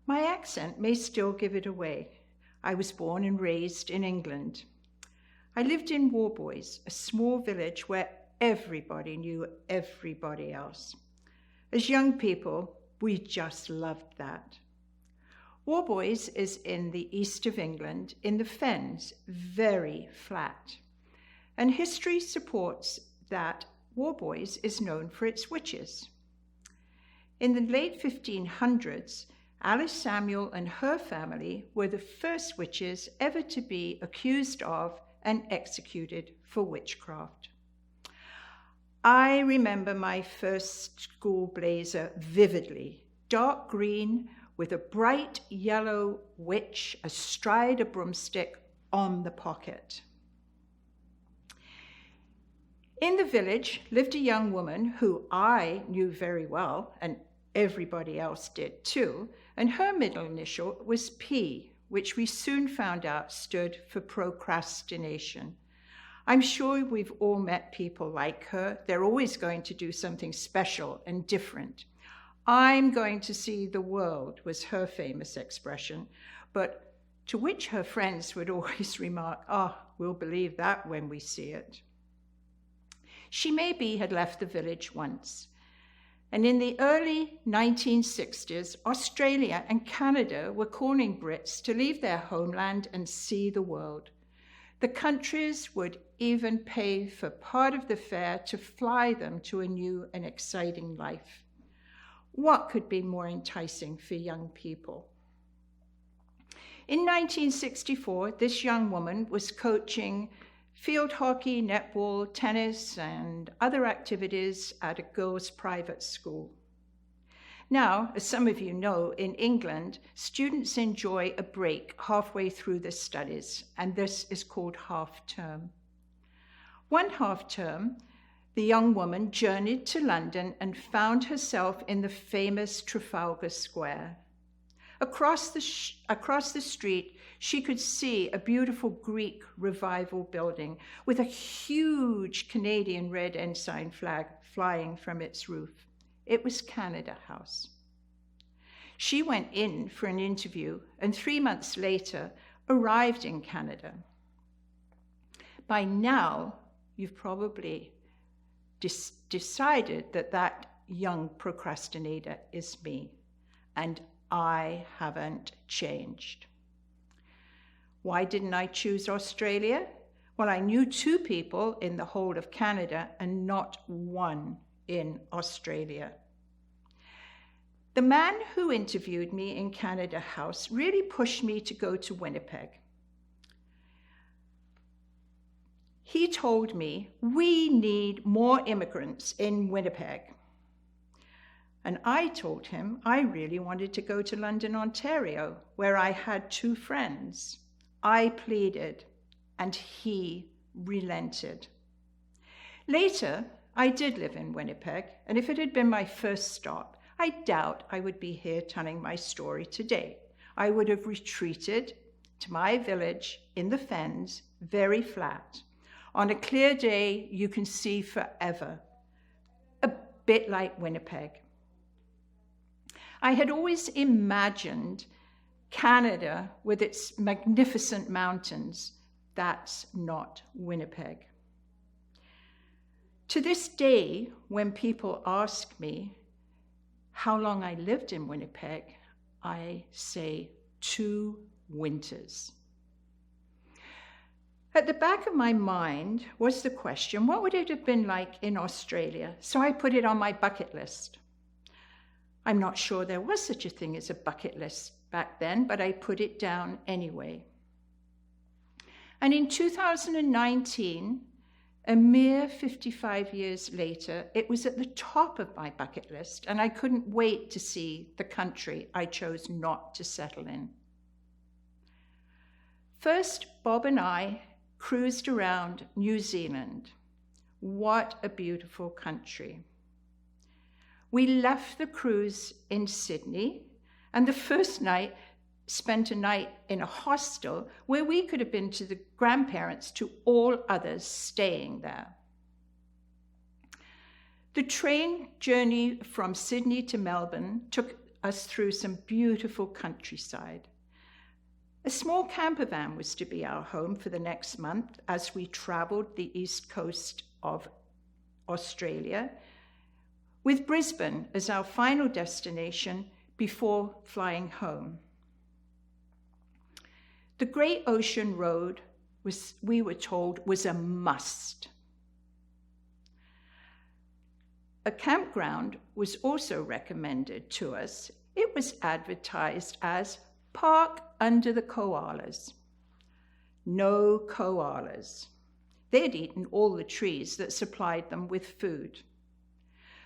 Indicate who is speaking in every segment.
Speaker 1: My accent may still give it away. I was born and raised in England. I lived in Warboys, a small village where everybody knew everybody else. As young people, we just loved that. Warboys is in the east of England, in the Fens, very flat. And history supports that Warboys is known for its witches. In the late 1500s, Alice Samuel and her family were the first witches ever to be accused of and executed for witchcraft. I remember my first school blazer vividly, dark green with a bright yellow witch astride a broomstick on the pocket. In the village lived a young woman who I knew very well, and everybody else did too, and her middle initial was P, which we soon found out stood for procrastination. I'm sure we've all met people like her. They're always going to do something special and different. I'm going to see the world was her famous expression, but to which her friends would always remark, we'll believe that when we see it. She maybe had left the village once. And in the early 1960s, Australia and Canada were calling Brits to leave their homeland and see the world. The countries would even pay for part of the fare to fly them to a new and exciting life. What could be more enticing for young people? In 1964, this young woman was coaching field hockey, netball, tennis, and other activities at a girls' private school. Now, as some of you know, in England, students enjoy a break halfway through their studies, and this is called half-term. One half-term, the young woman journeyed to London and found herself in the famous Trafalgar Square. Across the street, she could see a beautiful Greek revival building with a huge Canadian red ensign flag flying from its roof. It was Canada House. She went in for an interview and 3 months later arrived in Canada. By now, you've probably decided that young procrastinator is me, and I haven't changed. Why didn't I choose Australia? Well, I knew 2 people in the whole of Canada and not one in Australia. The man who interviewed me in Canada House really pushed me to go to Winnipeg. He told me, we need more immigrants in Winnipeg. And I told him I really wanted to go to London, Ontario, where I had 2 friends. I pleaded, and he relented. Later, I did live in Winnipeg, and if it had been my first stop, I doubt I would be here telling my story today. I would have retreated to my village in the Fens, very flat. On a clear day, you can see forever, a bit like Winnipeg. I had always imagined Canada with its magnificent mountains. That's not Winnipeg. To this day, when people ask me how long I lived in Winnipeg, I say 2 winters. At the back of my mind was the question, what would it have been like in Australia? So I put it on my bucket list. I'm not sure there was such a thing as a bucket list back then, but I put it down anyway. And in 2019, a mere 55 years later, it was at the top of my bucket list, and I couldn't wait to see the country I chose not to settle in. First, Bob and I cruised around New Zealand. What a beautiful country. We left the cruise in Sydney, and the first night spent a night in a hostel where we could have been to the grandparents to all others staying there. The train journey from Sydney to Melbourne took us through some beautiful countryside. A small camper van was to be our home for the next month as we travelled the east coast of Australia, with Brisbane as our final destination before flying home. The Great Ocean Road we were told was a must. A campground was also recommended to us. It was advertised as park under the koalas. No koalas. They'd eaten all the trees that supplied them with food.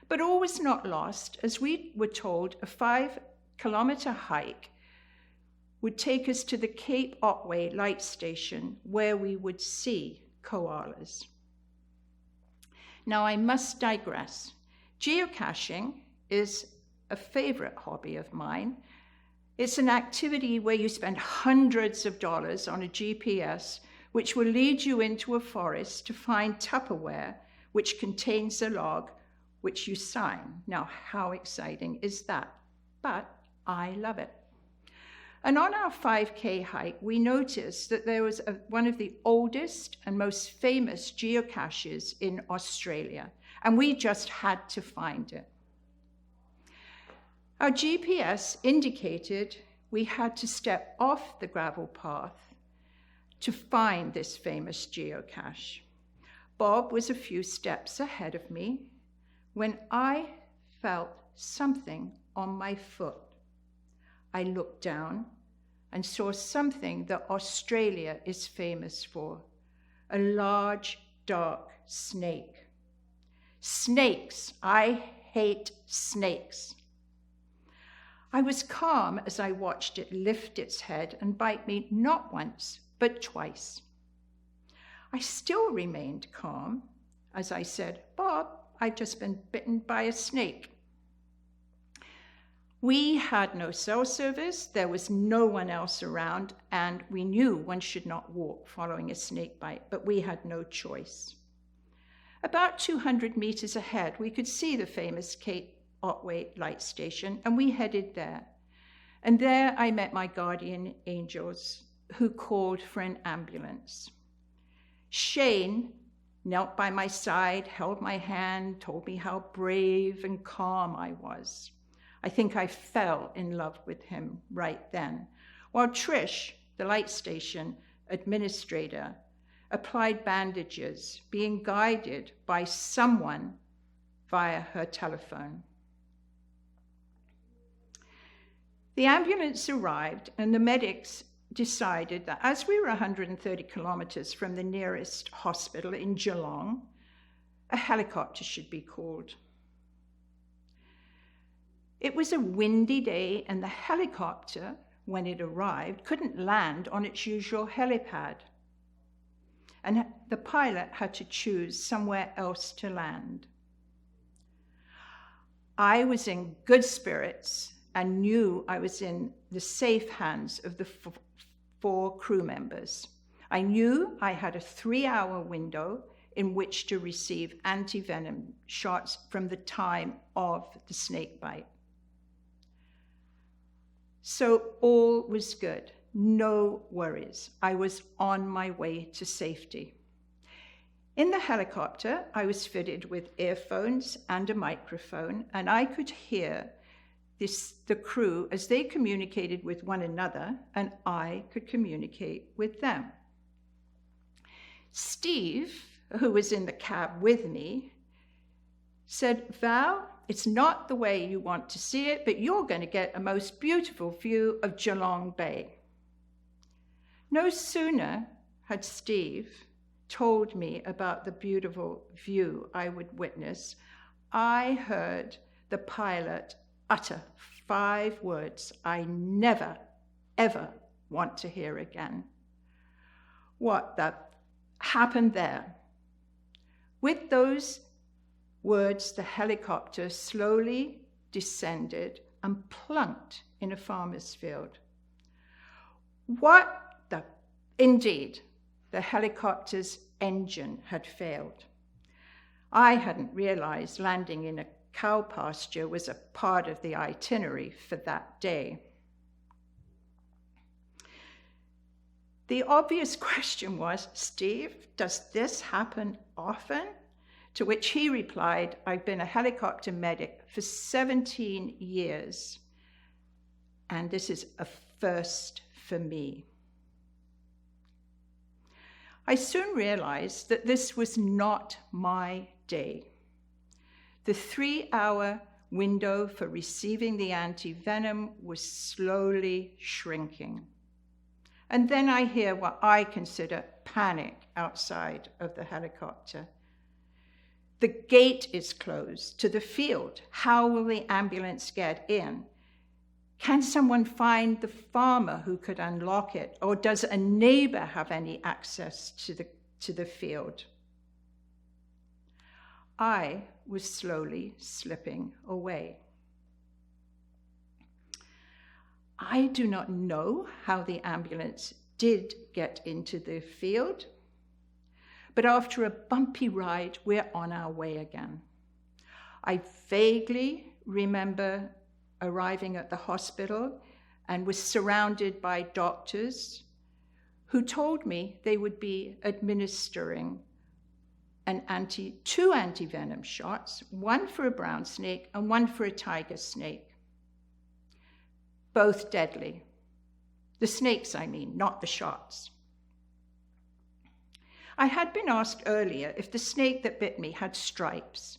Speaker 1: But all was not lost, as we were told a 5-kilometre hike would take us to the Cape Otway light station where we would see koalas. Now I must digress. Geocaching is a favorite hobby of mine. It's an activity where you spend hundreds of dollars on a GPS, which will lead you into a forest to find Tupperware, which contains a log, which you sign. Now, how exciting is that? But I love it. And on our 5K hike, we noticed that there was one of the oldest and most famous geocaches in Australia, and we just had to find it. Our GPS indicated we had to step off the gravel path to find this famous geocache. Bob was a few steps ahead of me when I felt something on my foot. I looked down and saw something that Australia is famous for, a large, dark snake. Snakes, I hate snakes. I was calm as I watched it lift its head and bite me not once, but twice. I still remained calm as I said, Bob, I've just been bitten by a snake. We had no cell service, there was no one else around, and we knew one should not walk following a snake bite, but we had no choice. About 200 meters ahead, we could see the famous Cape Otway light station, and we headed there. And there I met my guardian angels, who called for an ambulance. Shane knelt by my side, held my hand, told me how brave and calm I was. I think I fell in love with him right then, while Trish, the light station administrator, applied bandages, being guided by someone via her telephone. The ambulance arrived and the medics decided that as we were 130 kilometers from the nearest hospital in Geelong, a helicopter should be called. It was a windy day and the helicopter, when it arrived, couldn't land on its usual helipad. And the pilot had to choose somewhere else to land. I was in good spirits and knew I was in the safe hands of the 4 crew members. I knew I had a 3-hour window in which to receive anti-venom shots from the time of the snake bite. So all was good, no worries. I was on my way to safety. In the helicopter, I was fitted with earphones and a microphone, and I could hear the crew as they communicated with one another, and I could communicate with them. Steve, who was in the cab with me, said, Val, it's not the way you want to see it, but you're going to get a most beautiful view of Geelong Bay. No sooner had Steve told me about the beautiful view I would witness, I heard the pilot utter 5 words I never, ever want to hear again. What happened there? With those words, the helicopter slowly descended and plunked in a farmer's field. Indeed, the helicopter's engine had failed. I hadn't realized landing in a cow pasture was a part of the itinerary for that day. The obvious question was, Steve, does this happen often? To which he replied, I've been a helicopter medic for 17 years, and this is a first for me. I soon realized that this was not my day. The 3-hour window for receiving the anti-venom was slowly shrinking. And then I hear what I consider panic outside of the helicopter. The gate is closed to the field. How will the ambulance get in? Can someone find the farmer who could unlock it? Or does a neighbor have any access to the field? I was slowly slipping away. I do not know how the ambulance did get into the field, but after a bumpy ride, we're on our way again. I vaguely remember arriving at the hospital and was surrounded by doctors who told me they would be administering two anti-venom shots, one for a brown snake and one for a tiger snake. Both deadly. The snakes, I mean, not the shots. I had been asked earlier if the snake that bit me had stripes.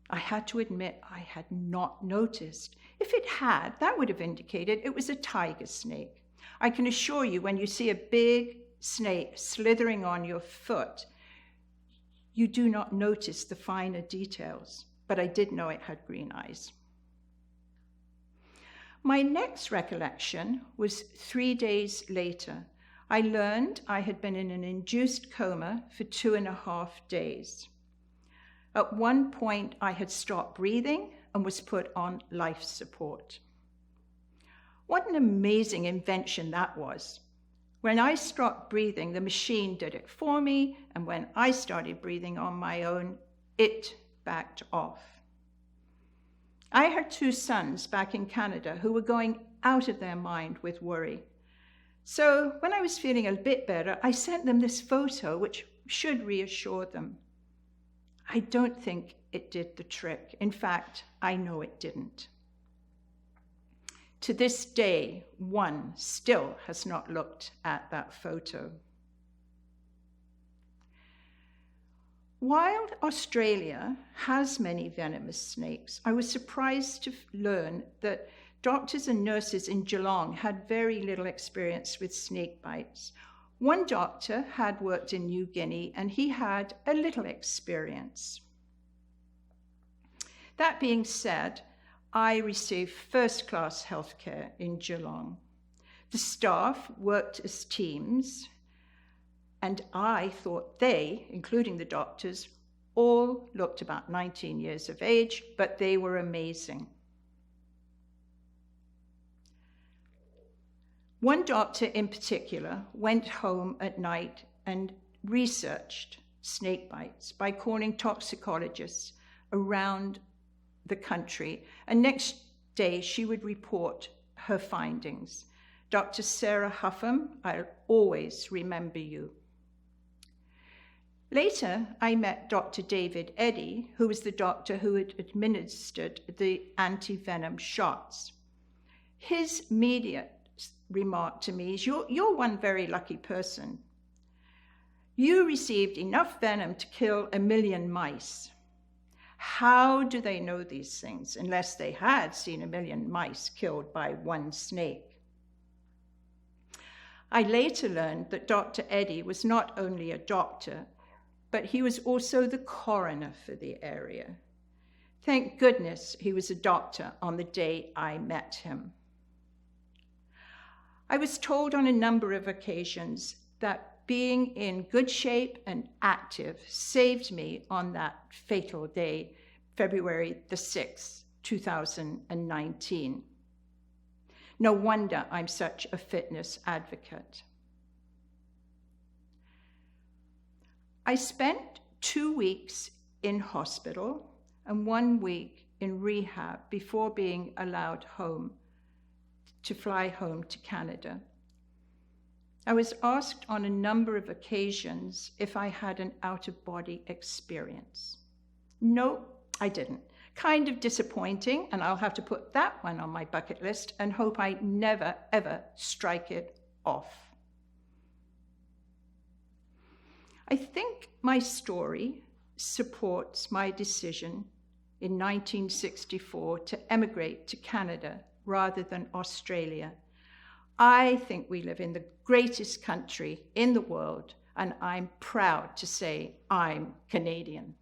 Speaker 1: I had to admit I had not noticed. If it had, that would have indicated it was a tiger snake. I can assure you, when you see a big snake slithering on your foot, you do not notice the finer details, but I did know it had green eyes. My next recollection was 3 days later. I learned I had been in an induced coma for 2.5 days. At one point, I had stopped breathing and was put on life support. What an amazing invention that was. When I stopped breathing, the machine did it for me, and when I started breathing on my own, it backed off. I had 2 sons back in Canada who were going out of their mind with worry. So when I was feeling a bit better, I sent them this photo, which should reassure them. I don't think it did the trick. In fact, I know it didn't. To this day, one still has not looked at that photo. While Australia has many venomous snakes, I was surprised to learn that doctors and nurses in Geelong had very little experience with snake bites. One doctor had worked in New Guinea, and he had a little experience. That being said, I received first-class healthcare in Geelong. The staff worked as teams, and I thought they, including the doctors, all looked about 19 years of age, but they were amazing. One doctor in particular went home at night and researched snake bites by calling toxicologists around the country, and next day she would report her findings. Dr. Sarah Huffam, I'll always remember you. Later, I met Dr. David Eddy, who was the doctor who had administered the anti-venom shots. His immediate remark to me is, you're one very lucky person. You received enough venom to kill 1 million mice. How do they know these things unless they had seen 1 million mice killed by one snake? I later learned that Dr. Eddy was not only a doctor, but he was also the coroner for the area. Thank goodness he was a doctor on the day I met him. I was told on a number of occasions that being in good shape and active saved me on that fatal day, February the 6th, 2019. No wonder I'm such a fitness advocate. I spent 2 weeks in hospital, and 1 week in rehab before being allowed home, to fly home to Canada. I was asked on a number of occasions if I had an out-of-body experience. No, I didn't. Kind of disappointing, and I'll have to put that one on my bucket list and hope I never, ever strike it off. I think my story supports my decision in 1964 to emigrate to Canada rather than Australia. I think we live in the greatest country in the world, and I'm proud to say I'm Canadian.